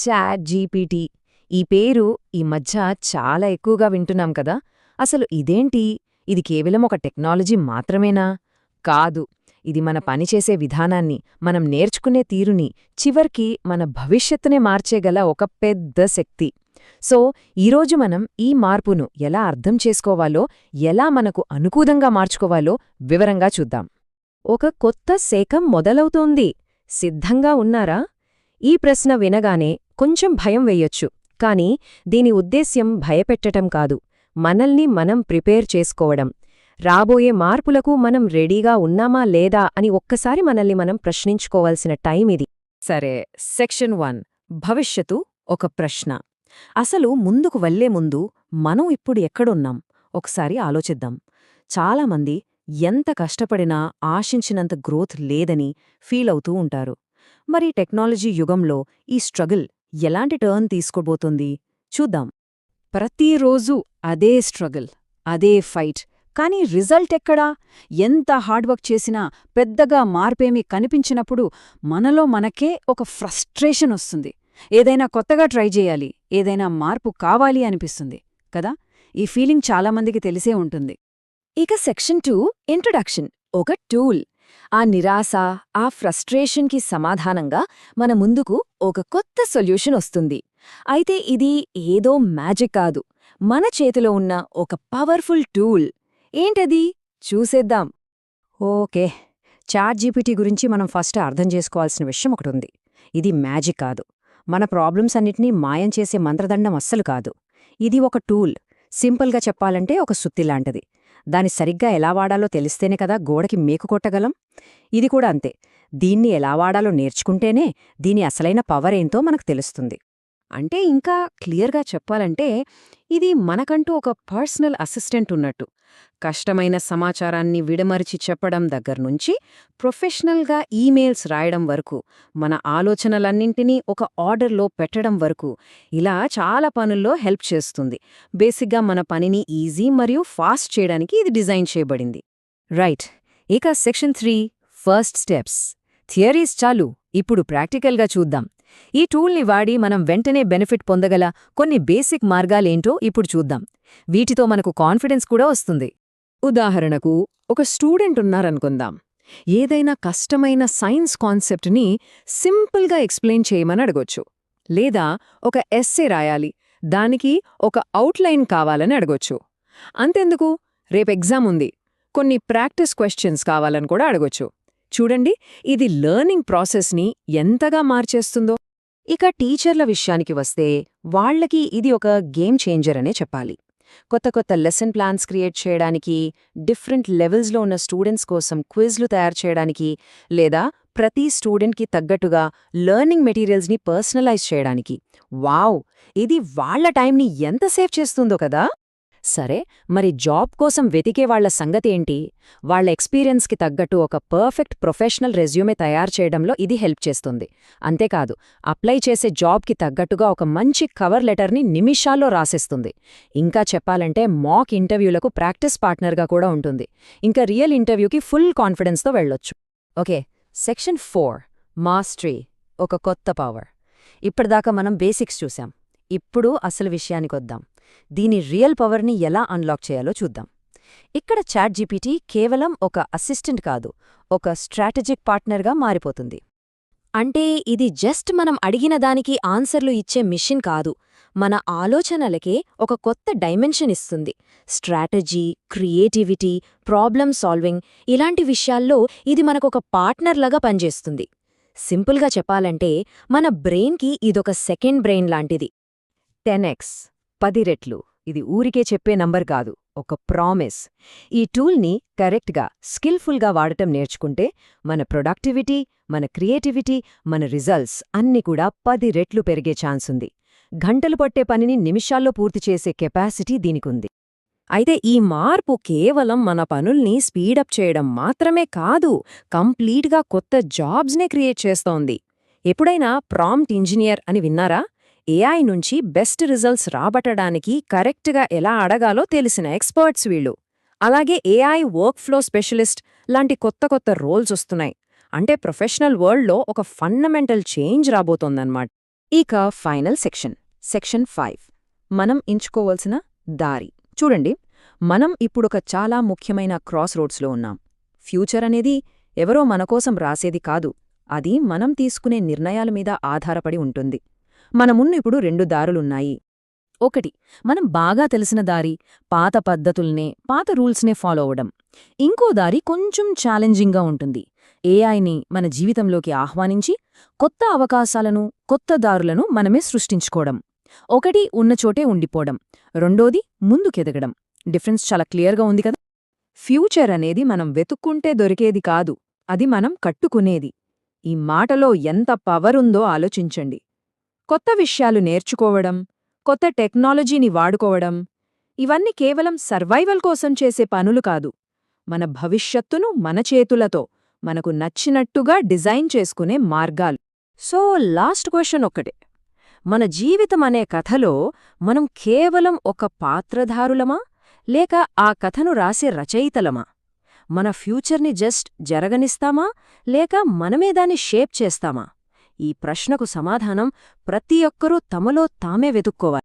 Chat GPT ఈ పేరు ఈ మధ్య చాలా ఎక్కువగా వింటున్నాం కదా. అసలు ఇదేంటి? ఇది కేవలం ఒక టెక్నాలజీ మాత్రమేనా? కాదు. ఇది మన పనిచేసే విధానాన్ని, మనం నేర్చుకునే తీరుని, చివర్కి మన భవిష్యత్తునే మార్చేగల ఒక పెద్ద శక్తి. సో ఈరోజు మనం ఈ మార్పును ఎలా అర్థం చేసుకోవాలో, ఎలా మనకు అనుకూలంగా మార్చుకోవాలో వివరంగా చూద్దాం. ఒక కొత్త శకం మొదలవుతోంది. సిద్ధంగా ఉన్నారా? ఈ ప్రశ్న వినగానే కొంచెం భయం వెయ్యొచ్చు. కానీ దీని ఉద్దేశ్యం భయపెట్టటం కాదు, మనల్ని మనం ప్రిపేర్ చేసుకోవడం. రాబోయే మార్పులకు మనం రెడీగా ఉన్నామా లేదా అని ఒక్కసారి మనల్ని మనం ప్రశ్నించుకోవాల్సిన టైం ఇది. సరే, సెక్షన్ 1 భవిష్యత్తు ఒక ప్రశ్న. అసలు ముందుకు వెళ్లే ముందు మనం ఇప్పుడు ఎక్కడున్నాం ఒకసారి ఆలోచిద్దాం. చాలామంది ఎంత కష్టపడినా ఆశించినంత గ్రోత్ లేదని ఫీల్ అవుతూ ఉంటారు. మరి టెక్నాలజీ యుగంలో ఈ స్ట్రగుల్ ఎలాంటి టర్న్ తీసుకోబోతోంది చూద్దాం. ప్రతిరోజూ అదే స్ట్రగుల్, అదే ఫైట్. కానీ రిజల్ట్ ఎక్కడా? ఎంత హార్డ్వర్క్ చేసినా పెద్దగా మార్పేమీ కనిపించినప్పుడు మనలో మనకే ఒక ఫ్రస్ట్రేషన్ వస్తుంది. ఏదైనా కొత్తగా ట్రై చేయాలి, ఏదైనా మార్పు కావాలి అనిపిస్తుంది కదా. ఈ ఫీలింగ్ చాలామందికి తెలిసే ఉంటుంది. ఇక సెక్షన్ 2 ఇంట్రొడక్షన్, ఒక టూల్. ఆ నిరాశ, ఆ ఫ్రస్ట్రేషన్కి సమాధానంగా మన ముందుకు ఒక కొత్త సొల్యూషన్ వస్తుంది. అయితే ఇది ఏదో మ్యాజిక్ కాదు, మన చేతిలో ఉన్న ఒక పవర్ఫుల్ టూల్. ఏంటది? చూసేద్దాం. ఓకే, చాట్ జీపీటీ గురించి మనం ఫస్ట్ అర్థం చేసుకోవాల్సిన విషయం ఒకటుంది. ఇది మ్యాజిక్ కాదు, మన ప్రాబ్లమ్స్ అన్నిటినీ మాయం చేసే మంత్రదండం అస్సలు కాదు. ఇది ఒక టూల్. సింపుల్గా చెప్పాలంటే ఒక సుత్తిలాంటిది. దాన్ని సరిగ్గా ఎలా వాడాలో తెలిస్తేనే కదా గోడకి మేకు కొట్టగలం. ఇది కూడా అంతే. దీన్ని ఎలా వాడాలో నేర్చుకుంటేనే దీని అసలైన పవర్ ఏంతో మనకు తెలుస్తుంది. అంటే ఇంకా క్లియర్గా చెప్పాలంటే ఇది మనకంటూ ఒక పర్సనల్ అసిస్టెంట్ ఉన్నట్టు. కష్టమైన సమాచారాన్ని విడమరిచి చెప్పడం దగ్గర్నుంచి ప్రొఫెషనల్గా ఈమెయిల్స్ రాయడం వరకు, మన ఆలోచనలన్నింటినీ ఒక ఆర్డర్లో పెట్టడం వరకు, ఇలా చాలా పనుల్లో హెల్ప్ చేస్తుంది. బేసిక్గా మన పనిని ఈజీ మరియు ఫాస్ట్ చేయడానికి ఇది డిజైన్ చేయబడింది. రైట్. ఇక సెక్షన్ 3 ఫస్ట్ స్టెప్స్. థియరీస్ చాలు, ఇప్పుడు ప్రాక్టికల్గా చూద్దాం. ఈ టూల్ని వాడి మనం వెంటనే బెనిఫిట్ పొందగల కొన్ని బేసిక్ మార్గాలేంటో ఇప్పుడు చూద్దాం. వీటితో మనకు కాన్ఫిడెన్స్ కూడా వస్తుంది. ఉదాహరణకు, ఒక స్టూడెంట్ ఉన్నారనుకుందాం. ఏదైనా కష్టమైన సైన్స్ కాన్సెప్ట్ని సింపుల్గా ఎక్స్ప్లెయిన్ చేయమని అడగొచ్చు. లేదా ఒక ఎస్సే రాయాలి, దానికి ఒక అవుట్లైన్ కావాలని అడగొచ్చు. అంతెందుకు, రేపు ఎగ్జామ్ ఉంది, కొన్ని ప్రాక్టీస్ క్వశ్చన్స్ కావాలని కూడా అడగొచ్చు. చూడండి, ఇది లెర్నింగ్ ప్రాసెస్ని ఎంతగా మార్చేస్తుందో. ఇక టీచర్ల విషయానికి వస్తే వాళ్లకి ఇది ఒక గేమ్ చేంజర్ అనే చెప్పాలి. కొత్త కొత్త లెసన్ ప్లాన్స్ క్రియేట్ చేయడానికి, డిఫరెంట్ లెవెల్స్లో ఉన్న స్టూడెంట్స్ కోసం క్విజ్లు తయారు చేయడానికి, లేదా ప్రతి స్టూడెంట్కి తగ్గట్టుగా లెర్నింగ్ మెటీరియల్స్ని పర్సనలైజ్ చేయడానికి. వావ్, ఇది వాళ్ల టైంని ఎంత సేవ్ చేస్తుందో కదా. సరే, మరి జాబ్ కోసం వెతికే వాళ్ల సంగతి ఏంటి? వాళ్ల ఎక్స్పీరియన్స్కి తగ్గట్టు ఒక పర్ఫెక్ట్ ప్రొఫెషనల్ రెజ్యూమే తయారు చేయడంలో ఇది హెల్ప్ చేస్తుంది. అంతేకాదు, అప్లై చేసే జాబ్కి తగ్గట్టుగా ఒక మంచి కవర్ లెటర్ని నిమిషాల్లో రాసేస్తుంది. ఇంకా చెప్పాలంటే మాక్ ఇంటర్వ్యూలకు ప్రాక్టీస్ పార్ట్నర్గా కూడా ఉంటుంది. ఇంకా రియల్ ఇంటర్వ్యూకి ఫుల్ కాన్ఫిడెన్స్తో వెళ్ళొచ్చు. ఓకే, సెక్షన్ 4 మాస్టరీ, ఒక కొత్త పవర్. ఇప్పటిదాకా మనం బేసిక్స్ చూసాం. ఇప్పుడు అసలు విషయానికొద్దాం. దీని రియల్ పవర్ని ఎలా అన్లాక్ చేయాలో చూద్దాం. ఇక్కడ చాట్ జీపీటీ కేవలం ఒక అసిస్టెంట్ కాదు, ఒక స్ట్రాటజిక్ పార్ట్నర్గా మారిపోతుంది. అంటే ఇది జస్ట్ మనం అడిగిన దానికి ఆన్సర్లు ఇచ్చే మిషన్ కాదు, మన ఆలోచనలకే ఒక కొత్త డైమెన్షన్ ఇస్తుంది. స్ట్రాటజీ, క్రియేటివిటీ, ప్రాబ్లమ్ సాల్వింగ్ ఇలాంటి విషయాల్లో ఇది మనకొక పార్ట్నర్లాగా పనిచేస్తుంది. సింపుల్గా చెప్పాలంటే మన బ్రెయిన్కి ఇదొక సెకండ్ బ్రెయిన్ లాంటిది. 10x 10 రెట్లు. ఇది ఊరికే చెప్పే నంబర్ కాదు, ఒక ప్రామిస్. ఈ టూల్ని కరెక్ట్గా, స్కిల్ఫుల్గా వాడటం నేర్చుకుంటే మన ప్రొడక్టివిటీ, మన క్రియేటివిటీ, మన రిజల్ట్స్ అన్నీ కూడా 10 రెట్లు పెరిగే ఛాన్సుంది. గంటలు పట్టే పనిని నిమిషాల్లో పూర్తి చేసే కెపాసిటీ దీనికుంది. అయితే ఈ మార్పు కేవలం మన పనుల్ని స్పీడప్ చేయడం మాత్రమే కాదు, కంప్లీట్గా కొత్త జాబ్స్నే క్రియేట్ చేస్తోంది. ఎప్పుడైనా ప్రాంప్ట్ ఇంజనీర్ అని విన్నారా? ఏఐ నుంచి బెస్ట్ రిజల్ట్స్ రాబట్టడానికి కరెక్ట్గా ఎలా అడగాలో తెలిసిన ఎక్స్పర్ట్స్ వీళ్ళు. అలాగే ఏఐ వర్క్ ఫ్లో స్పెషలిస్ట్ లాంటి కొత్త కొత్త రోల్స్ వస్తున్నాయి. అంటే ప్రొఫెషనల్ వరల్డ్లో ఒక ఫండమెంటల్ చేంజ్ రాబోతోందన్నమాట. ఇక ఫైనల్ సెక్షన్ 5 మనం ఎంచుకోవాల్సిన దారి. చూడండి, మనం ఇప్పుడొక చాలా ముఖ్యమైన క్రాస్ రోడ్స్లో ఉన్నాం. ఫ్యూచర్ అనేది ఎవరో మనకోసం రాసేది కాదు, అది మనం తీసుకునే నిర్ణయాల మీద ఆధారపడి ఉంటుంది. మన ముందు ఇప్పుడు 2 దారులున్నాయి. ఒకటి, మనం బాగా తెలిసిన దారి, పాత పద్ధతుల్నే, పాత రూల్స్నే ఫాలో అవడం. ఇంకో దారి కొంచెం ఛాలెంజింగ్గా ఉంటుంది. ఏఐని మన జీవితంలోకి ఆహ్వానించి కొత్త అవకాశాలను, కొత్త దారులను మనమే సృష్టించుకోవడం. ఒకటి ఉన్నచోటే ఉండిపోవడం, రెండోది ముందుకెదగడం. డిఫరెన్స్ చాలా క్లియర్గా ఉంది కదా. ఫ్యూచర్ అనేది మనం వెతుక్కుంటే దొరికేది కాదు, అది మనం కట్టుకునేది. ఈ మాటలో ఎంత పవరుందో ఆలోచించండి. కొత్త విషయాలు నేర్చుకోవడం, కొత్త టెక్నాలజీని వాడుకోవడం, ఇవన్నీ కేవలం సర్వైవల్ కోసం చేసే పనులు కాదు, మన భవిష్యత్తును మన చేతులతో మనకు నచ్చినట్టుగా డిజైన్ చేసుకునే మార్గాలు. సో లాస్ట్ క్వశ్చన్ ఒక్కటే, మన జీవితం అనే కథలో మనం కేవలం ఒక పాత్రధారులమా, లేక ఆ కథను రాసే రచయితలమా? మన ఫ్యూచర్ని జస్ట్ జరగనిస్తామా, లేక మనమే దాన్ని షేప్ చేస్తామా? ఈ ప్రశ్నకు సమాధానం ప్రతి ఒక్కరూ తమలో తామే వెతుక్కోవాలి.